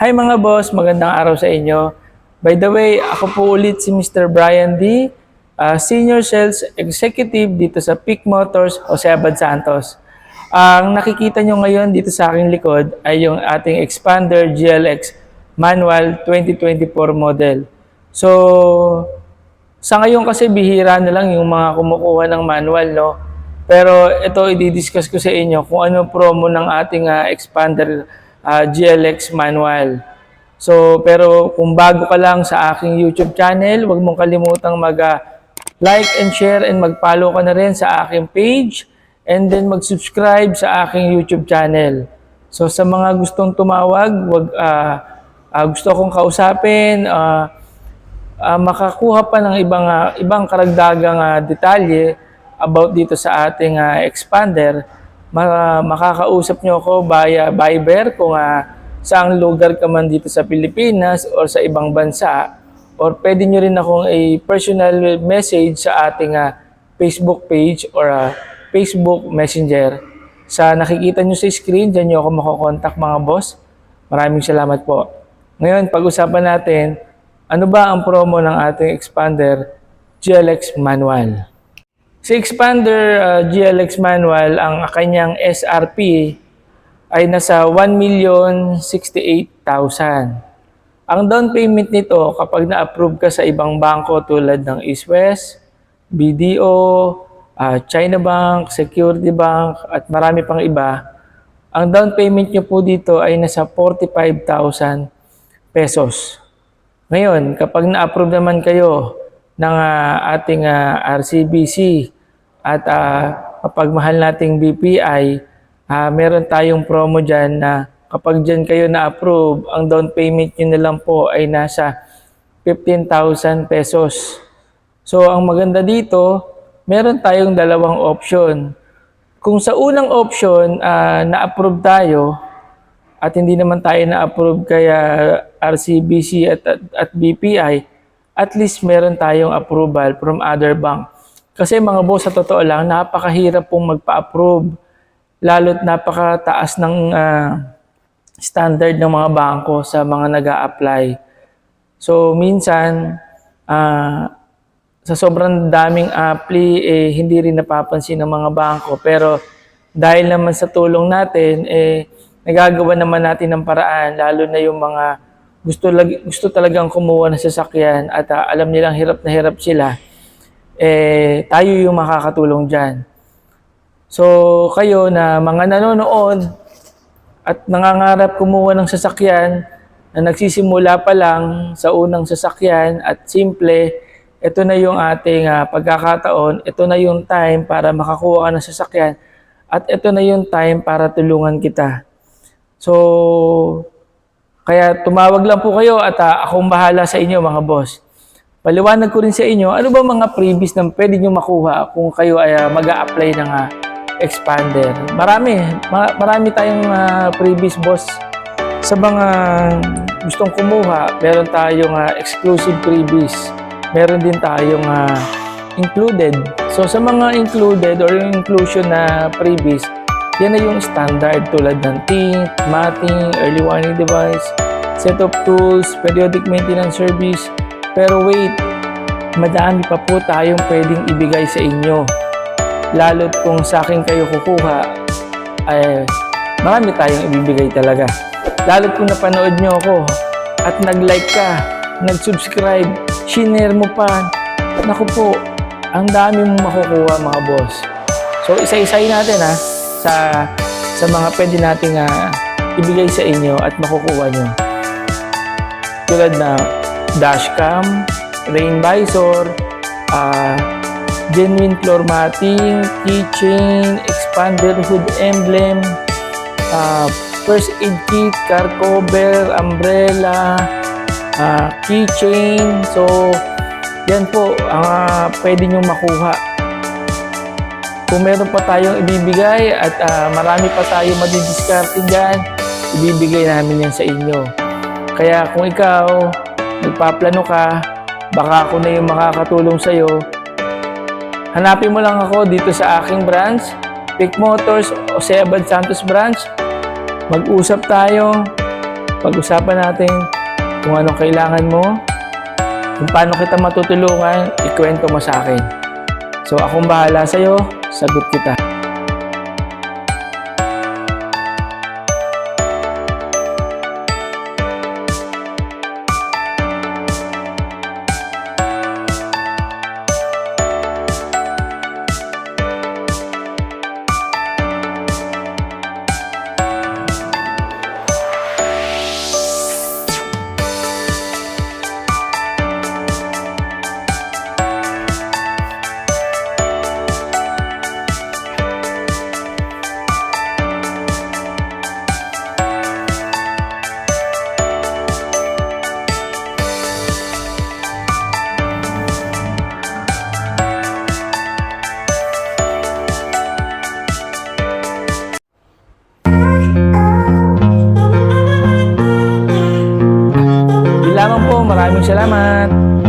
Hi mga boss, magandang araw sa inyo. By the way, ako po ulit si Mr. Brian D., Senior Sales Executive dito sa Peak Motors, Jose Abad Santos. Ang nakikita nyo ngayon dito sa aking likod ay yung ating Expander GLX Manual 2024 model. So, sa ngayon kasi bihira na lang yung mga kumukuha ng manual, no? Pero ito, i-discuss ko sa inyo kung ano promo ng ating Expander GLX manual. So, pero kung bago ka lang sa aking YouTube channel, huwag mong kalimutang mag-like and share and mag-follow ka na rin sa aking page and then mag-subscribe sa aking YouTube channel. So, sa mga gustong tumawag, gusto kong kausapin, makakuha pa ng ibang karagdagang detalye about dito sa ating expander, makakausap nyo ako via Viber kung saang lugar ka man dito sa Pilipinas or sa ibang bansa, or pwede nyo rin akong personal message sa ating Facebook page or Facebook Messenger. Sa nakikita nyo sa screen, dyan nyo ako makokontak mga boss. Maraming salamat po. Ngayon, pag-usapan natin, ano ba ang promo ng ating Expander GLX Manual? Si Expander GLX Manual, ang kanyang SRP ay nasa 1,068,000. Ang down payment nito kapag na-approve ka sa ibang bangko tulad ng East West, BDO, China Bank, Security Bank at marami pang iba, ang down payment nyo po dito ay nasa 45,000 pesos. Ngayon, kapag na-approve naman kayo ng ating RCBC at kapag mahal nating BPI, meron tayong promo dyan na kapag dyan kayo na-approve, ang down payment nyo na lang po ay nasa 15,000 pesos. So, ang maganda dito, meron tayong dalawang option. Kung sa unang option, na-approve tayo at hindi naman tayo na-approve kaya RCBC at BPI, at least meron tayong approval from other bank. Kasi mga boss, sa totoo lang, napakahirap pong magpa-approve. Lalo't napakataas ng standard ng mga bangko sa mga nag-a-apply. So, minsan, sa sobrang daming apply, hindi rin napapansin ng mga bangko. Pero dahil naman sa tulong natin, nagagawa naman natin ng paraan, lalo na yung mga gusto talagang kumuha ng sasakyan at alam nilang hirap na hirap sila, tayo yung makakatulong dyan. So, kayo na mga nanonood at nangangarap kumuha ng sasakyan na nagsisimula pa lang sa unang sasakyan at simple, ito na yung ating pagkakataon, ito na yung time para makakuha ka ng sasakyan at ito na yung time para tulungan kita. So, kaya tumawag lang po kayo at akong bahala sa inyo mga boss. Paliwanag ko rin sa inyo, ano ba mga freebies na pwede nyo makuha kung kayo ay mag-a-apply ng Expander. Marami tayong freebies boss. Sa mga gustong kumuha, meron tayong exclusive freebies. Meron din tayong included. So sa mga included or yung inclusion na freebies, yan na yung standard tulad ng tint, matting, early warning device, set of tools, periodic maintenance service. Pero wait, madami pa po tayong pwedeng ibigay sa inyo. Lalo't kung sa akin kayo kukuha, ay marami tayong ibibigay talaga. Lalo't kung napanood nyo ako at nag-like ka, nag-subscribe, shinare mo pa, naku po, ang dami mong makukuha mga boss. So isa-isayin natin sa mga pwede nating ibigay sa inyo at makukuha nyo. Tulad na dashcam, rain visor, genuine floor matting, keychain, expander hood emblem, first aid kit, car cover, umbrella, keychain. So, yan po ang pwede nyo makuha. Kung meron pa tayong ibibigay at marami pa tayong madidiskarte dyan, ibibigay namin yan sa inyo. Kaya kung ikaw, nagpaplano ka, baka ako na yung makakatulong sa'yo, hanapin mo lang ako dito sa aking branch, Peak Motors, Jose Abad Santos branch. Mag-usap tayo, Pag-usapan natin kung anong kailangan mo, kung paano kita matutulungan, ikwento mo sa akin. So akong bahala sa'yo, sagot kita. Yun lamang po, maraming salamat.